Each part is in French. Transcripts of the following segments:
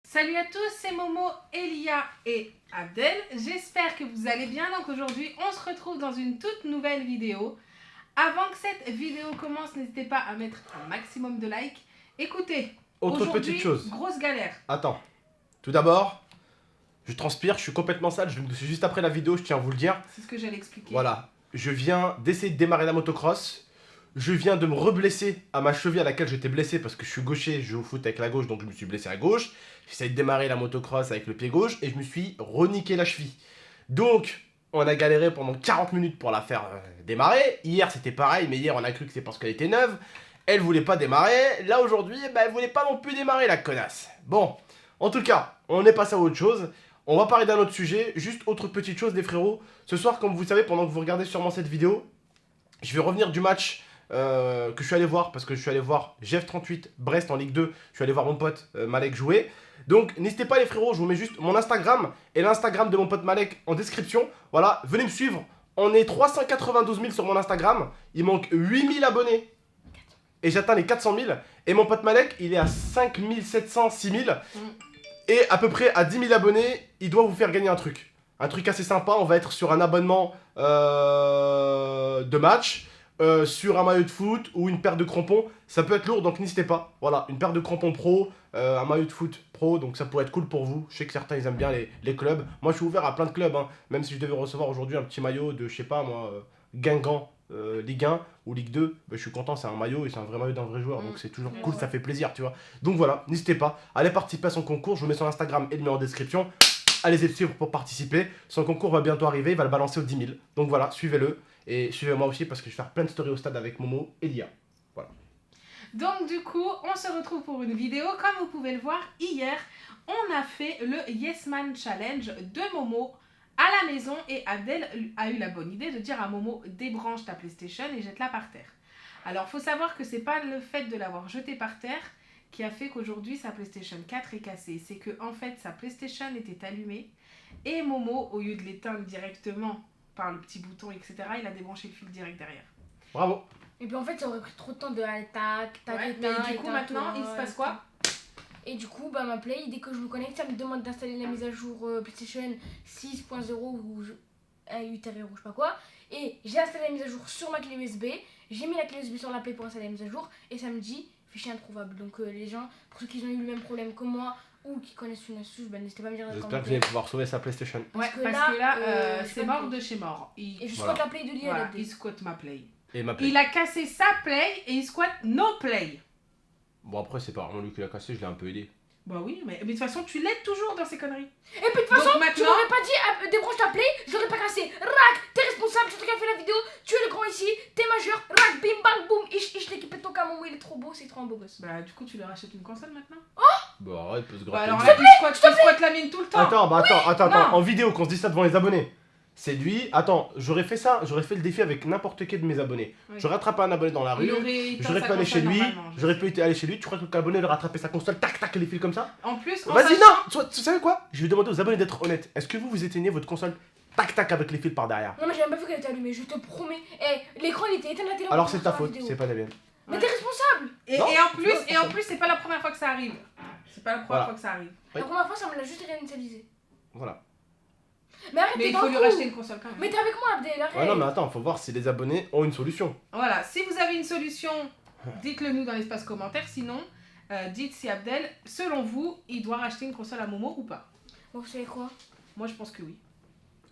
Salut à tous, c'est Momo, Elia et Abdel. J'espère que vous allez bien. Donc aujourd'hui, on se retrouve dans une toute nouvelle vidéo. Avant que cette vidéo commence, n'hésitez pas à mettre un maximum de likes. Écoutez, Autre aujourd'hui, petite chose. grosse galère. Attends. Tout d'abord, je transpire, je suis complètement sale. Juste après la vidéo, je tiens à vous le dire. C'est ce que j'allais expliquer. Voilà. Je viens d'essayer de démarrer la motocross. Je viens de me reblesser à ma cheville à laquelle j'étais blessé parce que je suis gaucher, je joue au foot avec la gauche, donc je me suis blessé à gauche. J'essaie de démarrer la motocross avec le pied gauche et je me suis reniqué la cheville. Donc, on a galéré pendant 40 minutes pour la faire démarrer. Hier, c'était pareil, mais hier, on a cru que c'est parce qu'elle était neuve. Elle voulait pas démarrer. Là, aujourd'hui, elle voulait pas non plus démarrer, la connasse. Bon, en tout cas, on est passé à autre chose. On va parler d'un autre sujet. Juste autre petite chose, les frérots. Ce soir, comme vous savez, pendant que vous regardez sûrement cette vidéo, je vais revenir du match que je suis allé voir, parce que je suis allé voir GF38 Brest en Ligue 2. Je suis allé voir mon pote Malek jouer. Donc n'hésitez pas les frérots, je vous mets juste mon Instagram et l'Instagram de mon pote Malek en description. Voilà, venez me suivre. On est 392 000 sur mon Instagram. Il manque 8000 abonnés. Et j'atteins les 400 000. Et mon pote Malek, il est à 5700, 6000. Et à peu près à 10 000 abonnés, il doit vous faire gagner un truc. Un truc assez sympa, on va être sur un abonnement de match. Sur un maillot de foot ou une paire de crampons, ça peut être lourd, donc n'hésitez pas. Voilà, une paire de crampons pro, un maillot de foot pro, donc ça pourrait être cool pour vous. Je sais que certains ils aiment bien les clubs. Moi je suis ouvert à plein de clubs, hein. Même si je devais recevoir aujourd'hui un petit maillot de, je sais pas moi, Guingamp, Ligue 1 ou Ligue 2, je suis content, c'est un maillot et c'est un vrai maillot d'un vrai joueur, donc c'est toujours cool, ça fait plaisir, tu vois. Donc voilà, n'hésitez pas, allez participer à son concours, je vous mets son Instagram et le mets en description. Allez-y le suivre pour participer. Son concours va bientôt arriver, il va le balancer aux 10 000. Donc voilà, suivez-le. Et suivez-moi aussi parce que je vais faire plein de stories au stade avec Momo et Lia. Voilà. Donc du coup, on se retrouve pour une vidéo. Comme vous pouvez le voir, hier, on a fait le Yes Man Challenge de Momo à la maison. Et Abdel a eu la bonne idée de dire à Momo, débranche ta PlayStation et jette-la par terre. Alors, faut savoir que c'est pas le fait de l'avoir jetée par terre qui a fait qu'aujourd'hui sa PlayStation 4 est cassée. C'est que en fait sa PlayStation était allumée et Momo, au lieu de l'éteindre directement par le petit bouton, etc., il a débranché le fil direct derrière. Bravo. Et puis en fait ça aurait pris trop de temps de tac, Ouais, mais du coup maintenant il se passe quoi? Et du coup ma Play, dès que je me connecte, ça me demande d'installer la mise à jour PlayStation 6.0 ou 8.0 je sais pas quoi. Et j'ai installé la mise à jour sur ma clé USB, j'ai mis la clé USB sur la Play pour installer la mise à jour et ça me dit fichier introuvable. Donc les gens, pour ceux qui ont eu le même problème que moi ou qui connaissent une astuce, n'hésitez pas à me dire dans les J'espère que vous allez pouvoir sauver sa PlayStation. Ouais, parce que là, c'est mort de chez mort. Et je squatte la Play de Lia. Voilà, il squatte ma Play. Et ma Play. Il a cassé sa Play et il squatte nos Play. Bon après c'est pas vraiment lui qui l'a cassé, je l'ai un peu aidé. Bah oui, mais de toute façon tu l'aides toujours dans ces conneries. Et puis de toute façon, maintenant... tu m'aurais pas dit débranche ta Play, je l'aurais pas cassé. Rac, t'es responsable, c'est toi qui as fait la vidéo, tu es le grand ici, t'es majeur, rac, bim bang boum, ich l'équipe de ton cas, Momo il est trop beau, c'est trop un beau gosse. Bah du coup tu leur achètes une console maintenant. Bon arrête, peut se Bah gratter. alors là il squatte la mine tout le temps. Attends, en vidéo qu'on se dit ça devant les abonnés. C'est lui, attends, j'aurais fait ça, j'aurais fait le défi avec n'importe quel de mes abonnés. Oui. J'aurais attrapé un abonné dans la rue, j'aurais pu aller chez lui, tu crois que l'abonné aurait rattrapé sa console, tac tac, les fils comme ça? En plus, Vas-y, non, tu savais quoi? Je vais demander aux abonnés d'être honnêtes. Est-ce que vous éteignez votre console tac tac avec les fils par derrière? Non mais j'ai même pas vu qu'elle était allumée, je te promets. L'écran il était éteint, la télé. Alors c'est ta faute, c'est pas la mienne. Mais t'es responsable. Et en plus c'est pas la première fois que ça arrive. C'est pas la première fois que ça arrive. La première fois ça me l'a juste réinitialisé. Voilà. Mais arrête, mais il faut lui racheter une console quand même. Mais t'es avec moi Abdel, arrête. Ouais non mais attends, faut voir si les abonnés ont une solution. Voilà, si vous avez une solution, dites-le nous dans l'espace commentaire. Sinon, dites si Abdel, selon vous, il doit racheter une console à Momo ou pas. Vous savez quoi? Moi je pense que oui.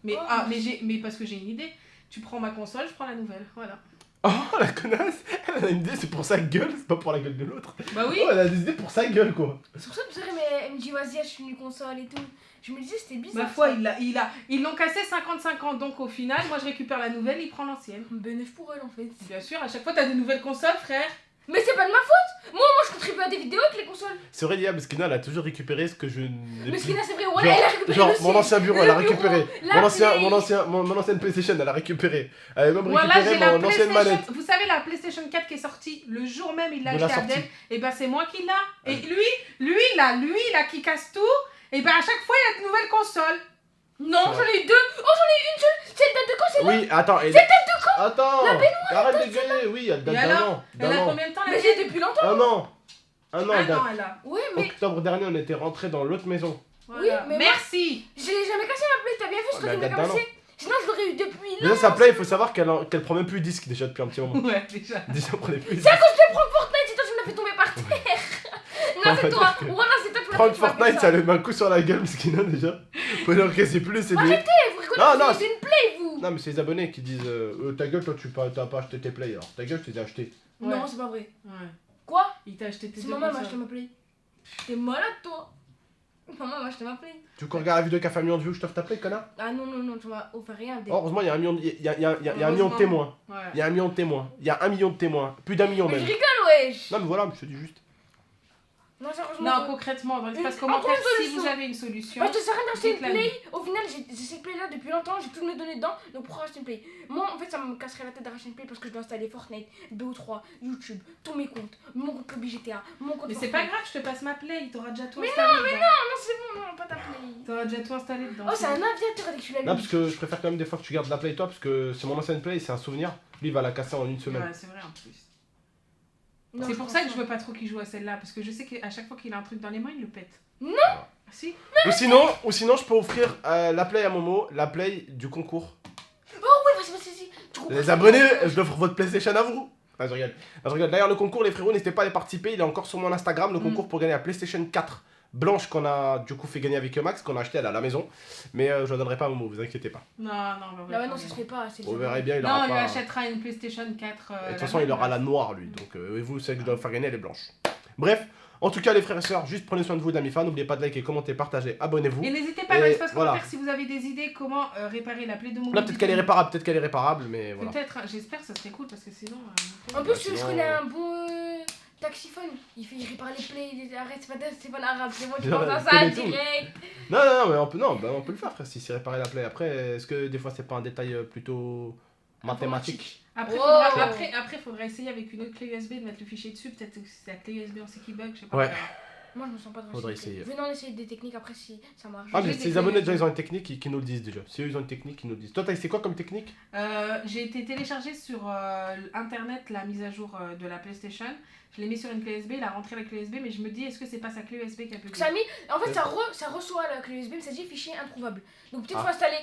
Mais, Oh. mais parce que j'ai une idée. Tu prends ma console, je prends la nouvelle. Voilà. Oh la connasse, elle a une idée, c'est pour sa gueule, c'est pas pour la gueule de l'autre. Bah oui. Oh, elle a des idées pour sa gueule quoi. Sur ça, mais elle me dit vas-y achète une console et tout. Je me disais c'était bizarre. Ma foi, ils l'ont cassé 50-50, donc au final, moi je récupère la nouvelle, il prend l'ancienne. Bénéf pour elle en fait. Bien sûr, à chaque fois t'as des nouvelles consoles, frère. Mais c'est pas de ma faute. Moi je contribue à des vidéos avec les consoles. C'est vrai Lia, parce que elle a toujours récupéré ce que je n'ai Mais plus. Skina c'est vrai, ouais, elle a récupéré Genre le mon ancien bureau, elle a récupéré. la Mon ancienne PlayStation, elle a récupéré. Elle a même Voilà, récupéré j'ai la mon ancienne manette. PlayStation. Vous savez, la PlayStation 4 qui est sortie, le jour même, il l'a De la acheté à Abdel. sortie. Et ben c'est moi qui l'a. Et lui là, qui casse tout. Et ben à chaque fois, il a de nouvelles consoles. Non, j'en ai eu deux. Oh, j'en ai eu une seule. C'est le date de quand, c'est là? Oui, attends. C'est le date de quand? Attends, arrête de gueuler. Oui, elle date Et d'un alors an. Elle a combien de temps Mais la j'ai depuis longtemps. Un an. Un an, Un date. an, elle a. Oui, mais Octobre dernier, on était rentré dans l'autre maison. Voilà. mais moi- Merci. je l'ai jamais cassé ma Play, t'as bien vu ce Ouais, que mais tu m'as elle date d'un cassé? Sinon, je l'aurais eu depuis là. Déjà, sa play, il faut savoir qu'elle prend même plus le disque déjà depuis un petit moment. Ouais, déjà. Déjà, elle prenait plus le C'est à disque. cause de prendre Fortnite, c'est toi qui m'as fait tomber par terre. Non, c'est toi. Voilà, c'est toi qui m'as Prendre fait tomber. Fortnite, ça lui met un coup sur la gueule, Mskina déjà. Faut leur casser plus, c'est des. Vous rigolez, Non, non, vous avez une Play, vous. Non, mais c'est les abonnés qui disent ta gueule, toi, t'as pas acheté tes plays. Alors, ta gueule, je t'ai acheté. Ouais. Non, c'est pas vrai. Ouais. Quoi? Il t'a acheté tes C'est deux maman m'a consoles. acheté ma Play. T'es malade, toi. Maman m'a acheté ma Play. Tu veux qu'on regarde la vidéo qui a fait 1 million de vues, je t'offre ta play, connard? Ah non, non, non, tu m'as offert rien. Oh, heureusement, il y a 1 million de. Il y a un million de Heureusement. témoins. Ouais. Il y a 1 million de témoins. Il y a 1 million de témoins. Plus d'1 million Mais je même. rigole, wesh. Non, mais voilà, je te dis juste. Non, sérieusement. Non, concrètement, dans l'espace Une- commentaire, encore une si vous solution. avez une solution. Moi, je te sers rien d'acheter une Déclame. Play. Au final, j'ai cette Play là depuis longtemps, j'ai tout mes données dedans. Donc, pourquoi acheter une Play? Moi, en fait, ça me casserait la tête d'arracher une Play parce que je dois installer Fortnite, BO3, YouTube, tous mes comptes, mon compte Club GTA, mon compte. Mais c'est Fortnite. pas grave, je te passe ma play, t'auras déjà tout Mais installé. dedans. Non, non, c'est bon, non, pas ta Play. T'auras déjà tout installé dedans. Oh, c'est un aviateur dès que tu l'as mis. Non, parce que je préfère quand même des fois que tu gardes la play toi, parce que c'est mon ancienne play, c'est un souvenir. Lui, il va la casser en une semaine. Ouais, c'est vrai en plus. Non, C'est pour ça que pense je veux pas trop qu'il joue à celle-là, parce que je sais qu'à chaque fois qu'il a un truc dans les mains, il le pète. Non. Ah, si. Ou sinon, je peux offrir la play à Momo, la play du concours. pas. Oh, oui, vas-y. Tu comprends Les ça, abonnés, moi, je l'offre votre PlayStation à vous. Ah, je rigole. Ah, je rigole. D'ailleurs, le concours, les frérots, n'hésitez pas à y participer. Il est encore sur mon Instagram. Le concours pour gagner la PlayStation 4 blanche qu'on a du coup fait gagner avec Max, qu'on a acheté à la maison. Mais je la donnerai pas à Momo, vous inquiétez pas. Non, on va Là, ouais, non, ça se fait pas. c'est Vous déjà- verrez bien, il Non, aura on lui pas. achètera une PlayStation 4. De toute façon, il aura la noire, lui. Donc, vous savez que je dois faire gagner, elle est blanche. Bref, en tout cas, les frères et sœurs, juste prenez soin de vous, d'Amifa. N'oubliez pas de liker, commenter, partager, abonnez-vous. Et n'hésitez pas dans Et l'espace voilà. commentaire si vous avez des idées comment réparer la plaie de mon Là, peut-être qu'elle est réparable, mais voilà. Peut-être, j'espère que ça serait cool parce que sinon. En Bah, plus, sinon, je connais un bon taxiphone. Il répare les plays. Arrête, c'est pas arabe. C'est moi qui Genre, pense à il ça connaît tout. direct. Non, mais on peut le faire, frère, si c'est réparer la plaie. Après, est-ce que des fois, c'est pas un détail plutôt mathématique? Après, Oh. faudra essayer avec une autre clé USB de mettre le fichier dessus. Peut-être que c'est la clé USB on sait qui bug, je sais pas. Ouais. Moi, je me sens pas dans Faudrait le essayer. Venez en essayer des techniques après si ça marche. Ah, mais J'ai ces des abonnés, clés déjà, ils ont une technique qui nous le disent déjà. Si eux, ils ont une technique, ils nous le disent. Toi, c'est quoi comme technique? J'ai été télécharger sur internet la mise à jour de la PlayStation. Je l'ai mis sur une clé USB, il a rentré la clé USB, mais je me dis, est-ce que c'est pas sa clé USB qui a bugué? Ça a mis, en fait, ça reçoit la clé USB, mais ça dit fichier introuvable. Donc peut-être Ah. faut installer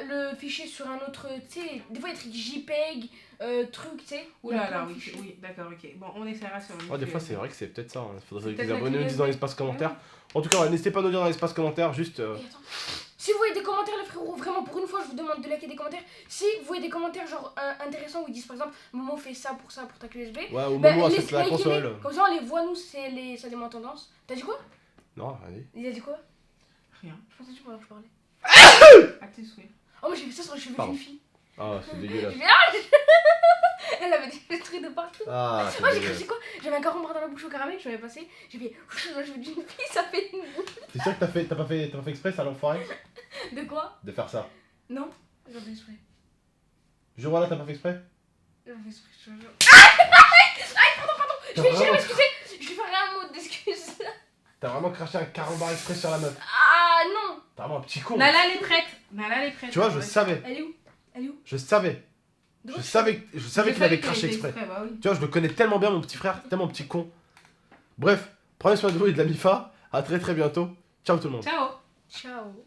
le fichier sur un autre, tu sais, des fois il y a des trucs JPEG, truc, tu sais. Ouh il y a là plein là, de oui, fichiers. oui, d'accord, ok. Bon, on essaiera sur une Oh, des clé fois, USB. c'est vrai que c'est peut-être ça. Hein. Faudrait que peut-être les la abonnés clé nous disent dans USB. l'espace commentaire. En tout cas, ouais, n'hésitez pas à nous dire dans l'espace commentaire, juste. Et attends. Si vous voyez des commentaires, les frérots, vraiment pour une fois, je vous demande de liker des commentaires. Si vous voyez des commentaires genre intéressants où ils disent par exemple, Momo fait ça pour ta clé USB. Ouais, au bah, moment où les- achète la likez-les. console. Comme ça on les voit, nous, ça démonte tendance. T'as dit quoi? Non, allez. Il a dit quoi? Rien. Je pensais que tu pendant que je parlais. À tes souhaits. Oh, moi j'ai fait ça sur les cheveux Pardon. d'une fille. Ah, c'est dégueulasse. J'ai fait, elle avait des trucs de partout. Ah, c'est Moi j'ai cru, dégueulasse. c'est quoi? J'avais un carambar dans la bouche au caramel, je l'avais passé. J'ai fait, je veux d'une fille, ça fait une boule. T'es sûr que t'as pas fait exprès, ça l'enfoiré? De quoi? De faire ça? Non, j'en fais exprès. Jure, voilà, t'as pas fait exprès? J'en fais exprès, je te jure. Je T'as vais vraiment- m'excuser, je vais faire un mot d'excuse. T'as vraiment craché un carambar exprès sur la meuf. Ah non! T'es vraiment un petit con. Nala, elle est prête. Nala, elle est prête. Tu vois, je Ouais. savais. Elle est où? Elle est où? Je savais. De Je où? savais Je qu'il savais avait qu'elle craché était exprès. bah oui. Tu vois, je le connais tellement bien, mon petit frère, tellement petit con. Bref, prenez soin de vous et de la MIFA. À très bientôt. Ciao tout le monde. Ciao. Ciao.